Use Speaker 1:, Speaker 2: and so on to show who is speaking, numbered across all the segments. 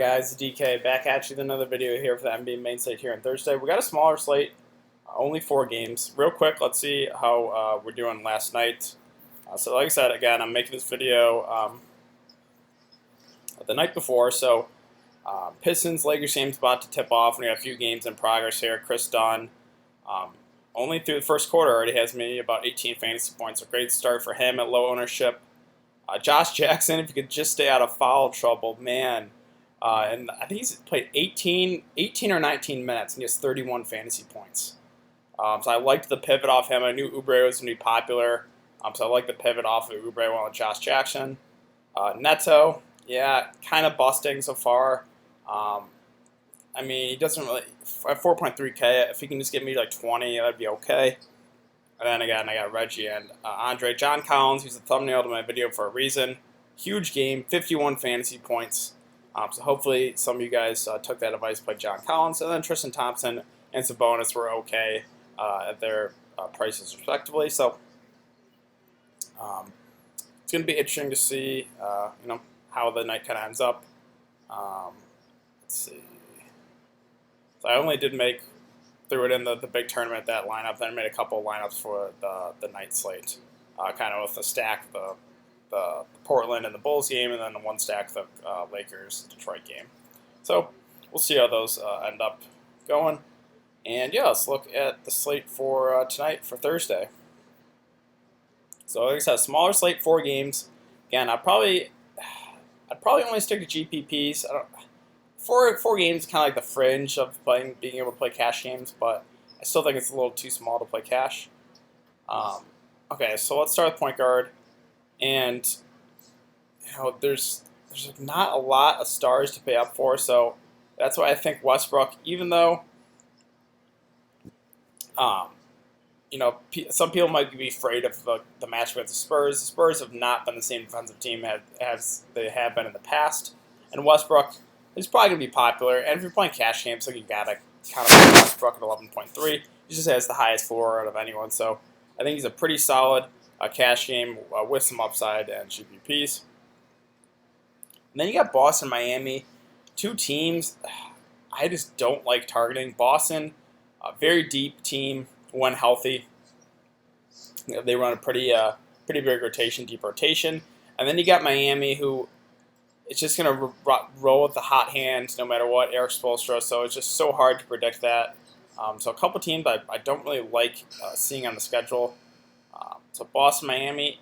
Speaker 1: Guys, DK back at you with another video here for the NBA main slate here on Thursday. We got a smaller slate, only 4 games. Real quick, let's see how we're doing last night. So like I said, again, I'm making this video the night before. So Pistons, Lakers game's about to tip off. We got a few games in progress here. Chris Dunn, only through the first quarter, already has me about 18 fantasy points. A great start for him at low ownership. Josh Jackson, if you could just stay out of foul trouble, man. And I think he's played 18 or 19 minutes, and he has 31 fantasy points. So I liked the pivot off him. I knew Oubre was going to be popular, so I liked the pivot off of Oubre while Josh Jackson. Neto, yeah, kind of busting so far. I mean, he doesn't really, at 4.3K, if he can just give me like 20, that'd be okay. And then again, I got Reggie and Andre. John Collins, who's the thumbnail to my video for a reason. Huge game, 51 fantasy points. So hopefully some of you guys took that advice, played John Collins, and then Tristan Thompson and Sabonis were okay at their prices respectively. So it's going to be interesting to see, how the night kind of ends up. Let's see. So I only did threw it in the big tournament, that lineup. Then I made a couple of lineups for the night slate, kind of with the stack, the Portland and the Bulls game, and then the one stack, the Lakers-Detroit game. So we'll see how those end up going. And yeah, let's look at the slate for tonight, for Thursday. So like I said, smaller slate, 4 games. Again, I'd probably only stick to GPPs. Four games is kind of like the fringe of being able to play cash games, but I still think it's a little too small to play cash. Okay, so let's start with point guard. And there's not a lot of stars to pay up for, so that's why I think Westbrook, even though some people might be afraid of the match with the Spurs. The Spurs have not been the same defensive team as they have been in the past, and Westbrook is probably going to be popular. And if you're playing cash games, so you gotta kind of play Westbrook at 11.3. He just has the highest floor out of anyone, so I think he's a pretty solid cash game with some upside and GPPs. And then you got Boston, Miami, 2 teams I just don't like targeting. Boston, a very deep team when healthy. They run a pretty big rotation, deep rotation. And then you got Miami, who it's just going to roll with the hot hand no matter what, Eric Spoelstra, so it's just so hard to predict that. So a couple teams I don't really like seeing on the schedule. So Boston, Miami,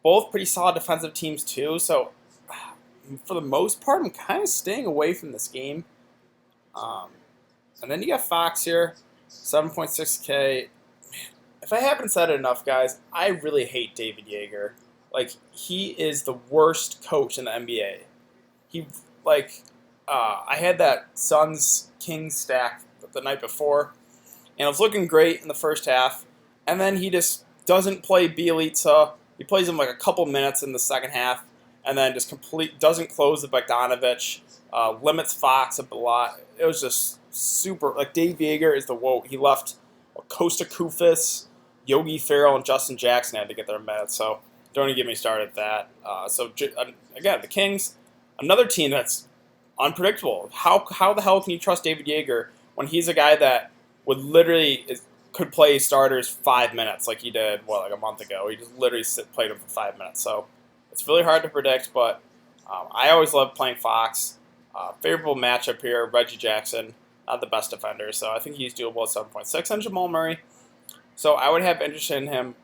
Speaker 1: both pretty solid defensive teams too. So for the most part, I'm kind of staying away from this game. And then you got Fox here, 7.6K. If I haven't said it enough, guys, I really hate David Yeager. Like, he is the worst coach in the NBA. I had that Suns-Kings stack the night before, and it was looking great in the first half. And then he just doesn't play Bielitsa. He plays him like a couple minutes in the second half, and then just doesn't close the Bogdanovich, limits Fox a lot. It was just super. Like, Dave Yeager is the woe. He left Costa Koufis, Yogi Ferrell, and Justin Jackson had to get their minutes. So don't even get me started at that. Again, the Kings, another team that's unpredictable. How the hell can you trust David Yeager when he's a guy that would literally could play starters 5 minutes like he did, like a month ago. He just literally played them for 5 minutes. So it's really hard to predict, but I always love playing Fox. Favorable matchup here, Reggie Jackson, not the best defender, so I think he's doable at 7.6. And Jamal Murray. So I would have interest in him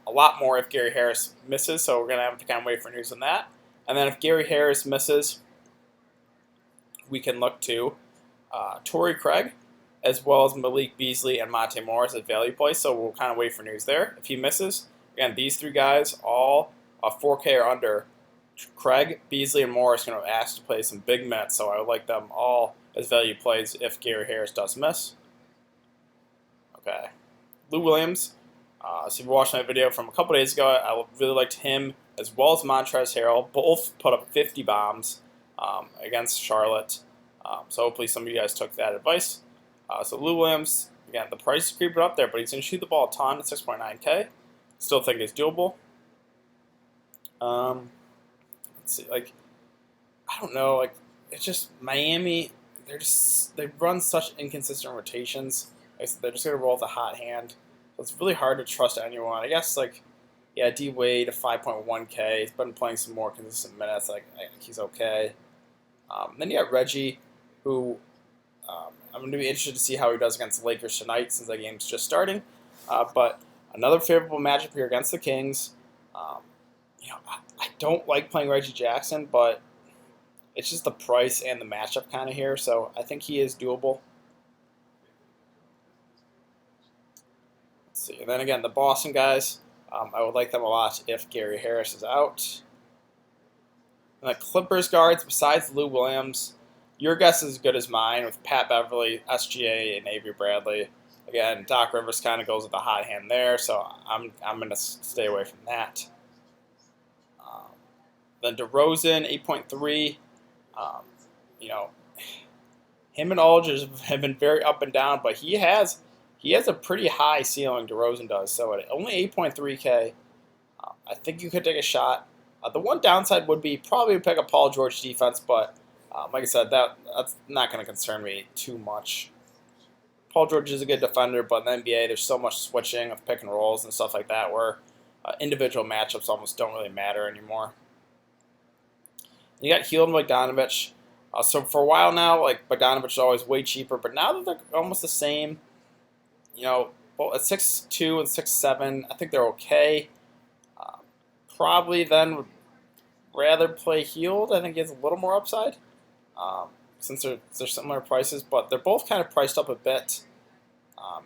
Speaker 1: a lot more if Gary Harris misses, so we're going to have to kind of wait for news on that. And then if Gary Harris misses, we can look to Torrey Craig, as well as Malik Beasley and Monte Morris as value plays, so we'll kind of wait for news there. If he misses, again, these 3 guys, all 4K or under. Craig, Beasley, and Morris are going to ask to play some big minutes, so I would like them all as value plays if Gary Harris does miss. Okay. Lou Williams, so if you watched my video from a couple days ago, I really liked him as well as MONTREZL. Both put up 50 bombs against Charlotte, so hopefully some of you guys took that advice. So Lou Williams, again, the price is creeping up there, but he's going to shoot the ball a ton at 6.9K. Still think it's doable. Let's see, I don't know, like it's just Miami. They run such inconsistent rotations. Like, they're just gonna roll with a hot hand. So it's really hard to trust anyone. I guess like yeah, D Wade 5.1K. He's been playing some more consistent minutes. Like I think he's okay. Then you got Reggie, who I'm going to be interested to see how he does against the Lakers tonight since that game's just starting. But another favorable matchup here against the Kings. Um, I don't like playing Reggie Jackson, but it's just the price and the matchup kind of here, so I think he is doable. Let's see. And then again, the Boston guys, I would like them a lot if Gary Harris is out. And the Clippers guards, besides Lou Williams, your guess is as good as mine with Pat Beverly, SGA, and Avery Bradley. Again, Doc Rivers kind of goes with the hot hand there, so I'm going to stay away from that. Then DeRozan, 8.3. Him and Aldridge have been very up and down, but he has a pretty high ceiling. DeRozan does. So at only 8.3K, I think you could take a shot. The one downside would be probably pick a Paul George defense, but like I said, that's not going to concern me too much. Paul George is a good defender, but in the NBA, there's so much switching of pick and rolls and stuff like that where individual matchups almost don't really matter anymore. You got Hield and Bogdanovich. So for a while now, like Bogdanovich is always way cheaper, but now that they're almost the same, both at 6'2" and 6'7", I think they're okay. Probably then would rather play Hield. I think he has a little more upside since they're similar prices, but they're both kind of priced up a bit.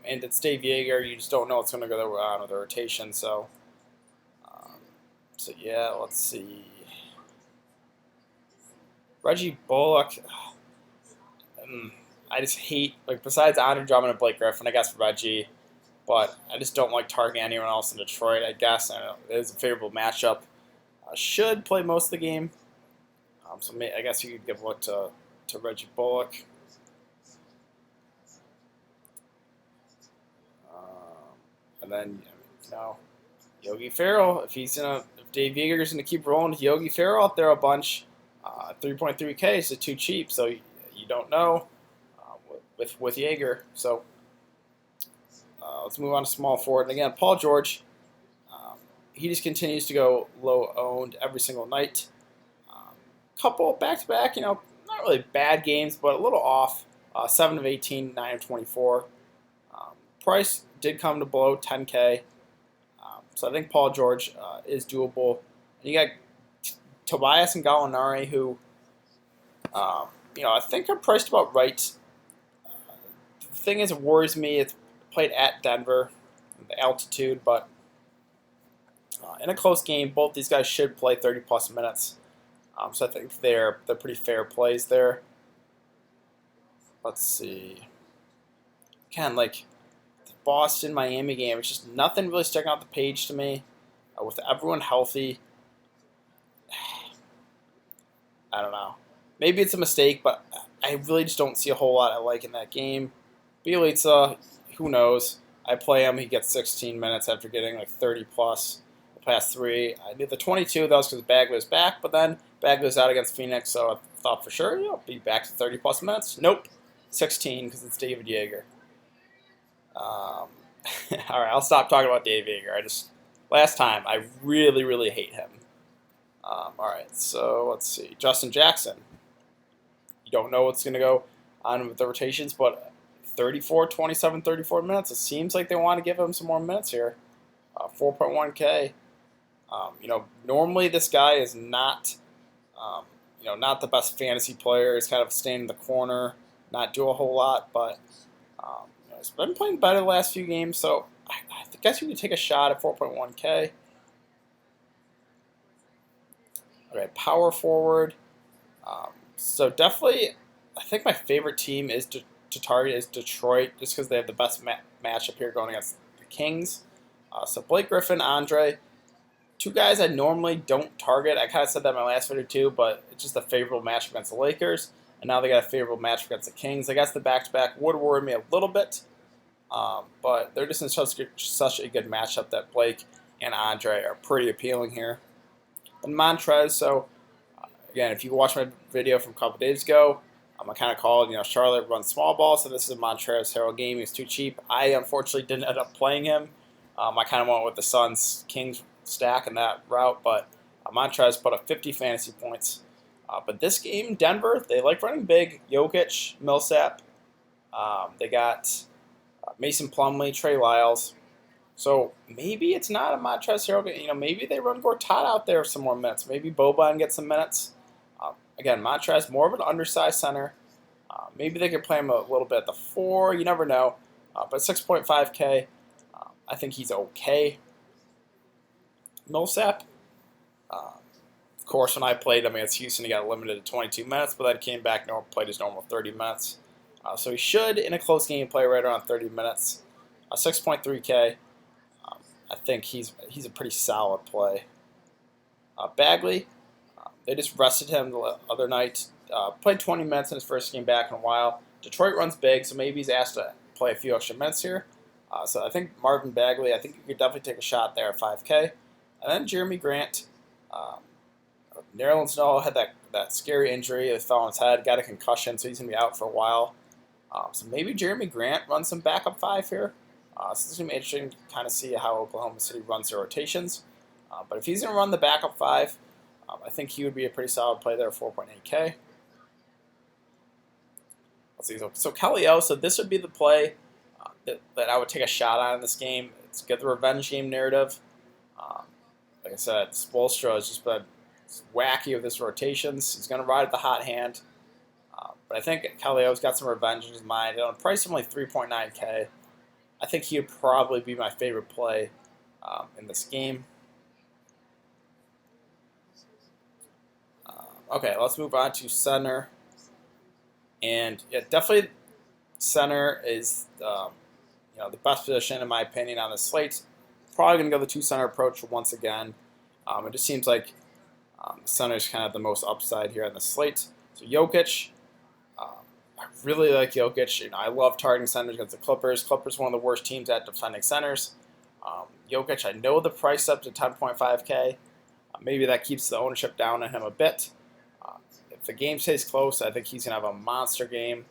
Speaker 1: And it's Dave Yeager. You just don't know what's going to go on with the rotation. So yeah, let's see. Reggie Bullock. I just hate, like, besides Andre Drummond and Blake Griffin, I guess Reggie, but I just don't like targeting anyone else in Detroit, I guess. I know it is a favorable matchup. Should play most of the game. So I guess you could give a look to Reggie Bullock. And then, Yogi Ferrell. If Dave Yeager's gonna keep rolling with Yogi Ferrell out there a bunch, 3.3K is too cheap. So you don't know with Yeager. So let's move on to small forward. And again, Paul George. He just continues to go low owned every single night. Couple back to back, not really bad games, but a little off. 7 of 18, 9 of 24. Price did come to below 10K. So I think Paul George is doable. And you got Tobias and Gallinari, who, I think are priced about right. The thing is, it worries me. It's played at Denver, the altitude, but in a close game, both these guys should play 30-plus minutes. So I think they're pretty fair plays there. Let's see. Again, like the Boston-Miami game, it's just nothing really sticking out the page to me. With everyone healthy, I don't know. Maybe it's a mistake, but I really just don't see a whole lot I like in that game. Bielitsa, who knows? I play him. He gets 16 minutes after getting like 30-plus. Past 3. I did the 22, that was because Bagley was back, but then Bagley was out against Phoenix, so I thought for sure, be back to 30-plus minutes. Nope, 16 because it's David Yeager. All right, I'll stop talking about Dave Yeager. Last time, I really, really hate him. All right, so let's see. Justin Jackson. You don't know what's going to go on with the rotations, but 34, 27, 34 minutes. It seems like they want to give him some more minutes here. 4.1K. Normally this guy is not, not the best fantasy player. He's kind of staying in the corner, not do a whole lot, but he's been playing better the last few games, so I guess you could take a shot at 4.1K. Okay, power forward. So definitely, I think my favorite team is to target is Detroit, just because they have the best matchup here going against the Kings. So Blake Griffin, Andre. Two guys I normally don't target. I kind of said that in my last video too, but it's just a favorable matchup against the Lakers, and now they got a favorable matchup against the Kings. I guess the back-to-back would worry me a little bit, but they're just in such a good matchup that Blake and Andre are pretty appealing here. And MONTREZL, so again, if you watch my video from a couple days ago, I kind of called, Charlotte runs small ball, so this is a MONTREZL game. He's too cheap. I unfortunately didn't end up playing him. I kind of went with the Suns Kings stack in that route, but MONTREZL put up 50 fantasy points. But this game, Denver, they like running big. Jokic, Millsap. They got Mason Plumlee, Trey Lyles. So maybe it's not a MONTREZL. Maybe they run Gortat out there some more minutes. Maybe Boban gets some minutes. Again, MONTREZL, more of an undersized center. Maybe they could play him a little bit at the 4. You never know. But 6.5K, I think he's okay. Millsap, of course, when I played him against Houston, he got limited to 22 minutes, but then came back, played his normal 30 minutes. So he should, in a close game, play right around 30 minutes. 6.3K. I think he's a pretty solid play. Bagley, they just rested him the other night. Played 20 minutes in his first game back in a while. Detroit runs big, so maybe he's asked to play a few extra minutes here. So I think Marvin Bagley, I think you could definitely take a shot there at 5K. And then Jerami Grant. Nerlens Snow had that scary injury. It fell on his head, got a concussion, so he's going to be out for a while. So maybe Jerami Grant runs some backup 5 here. So this is going to be interesting to kind of see how Oklahoma City runs their rotations. But if he's going to run the backup 5, I think he would be a pretty solid play there at 4.8K. Let's see. So Kelly O, so this would be the play that I would take a shot on in this game. It's get the revenge game narrative. Like I said, Spoelstra has just been wacky with his rotations. He's going to ride the hot hand. But I think Kelly O's got some revenge in his mind. On a price of only 3.9K, I think he would probably be my favorite play in this game. Okay, let's move on to center. And yeah, definitely center is the best position in my opinion on the slate. Probably going to go the 2 center approach once again. It just seems like center is kind of the most upside here on the slate. So Jokic, I really like Jokic. I love targeting centers against the Clippers. Clippers one of the worst teams at defending centers. Jokic, I know the price up to 10.5K. Maybe that keeps the ownership down on him a bit. If the game stays close, I think he's going to have a monster game.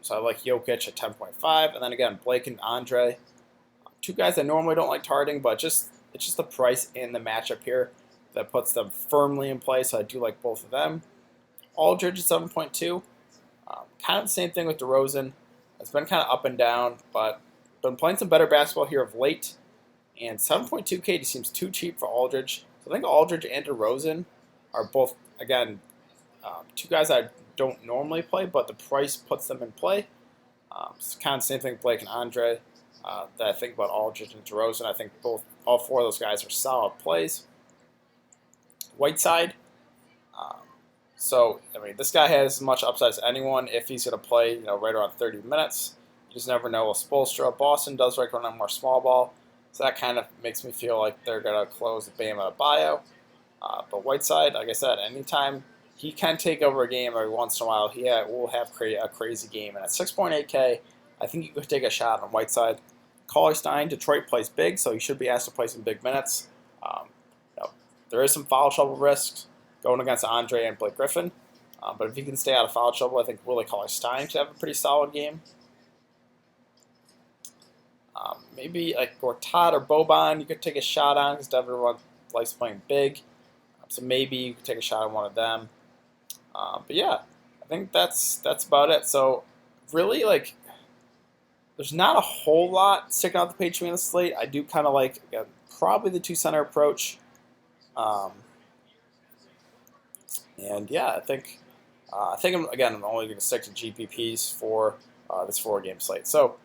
Speaker 1: So I like Jokic at 10.5. And then again, Blake and Andre. 2 guys I normally don't like targeting, but it's just the price in the matchup here that puts them firmly in play, so I do like both of them. Aldridge at 7.2. Kind of the same thing with DeRozan. It's been kind of up and down, but been playing some better basketball here of late. And 7.2K just seems too cheap for Aldridge. So I think Aldridge and DeRozan are both, again, 2 guys I don't normally play, but the price puts them in play. It's kind of the same thing with Blake and Andre. That I think about Aldridge and DeRozan. I think all 4 of those guys are solid plays. Whiteside. This guy has as much upside as anyone if he's going to play, right around 30 minutes. You just never know with Spoelstra. Boston does like running more small ball, so that kind of makes me feel like they're going to close the Bam Adebayo. But Whiteside, like I said, anytime he can take over a game every once in a while, he will have a crazy game. And at 6.8K, I think you could take a shot on Whiteside. Cauley-Stein, Detroit plays big, so he should be asked to play some big minutes. There is some foul trouble risks going against Andre and Blake Griffin. But if he can stay out of foul trouble, I think Willie Cauley-Stein should have a pretty solid game. Maybe like Gortat or Boban you could take a shot on because Denver likes playing big. So maybe you could take a shot on one of them. But yeah, I think that's about it. So really, there's not a whole lot sticking out the page for me on the slate. I do kind of like probably the 2 center approach. And yeah, I think I'm only going to stick to GPPs for this 4-game slate. So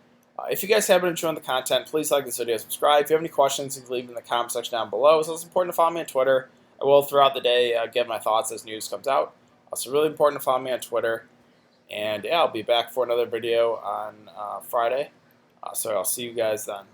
Speaker 1: if you guys have been enjoying the content, please like this video, subscribe. If you have any questions, you can leave them in the comment section down below. So it's important to follow me on Twitter. I will throughout the day give my thoughts as news comes out. Also, really important to follow me on Twitter. And yeah, I'll be back for another video on Friday. So I'll see you guys then.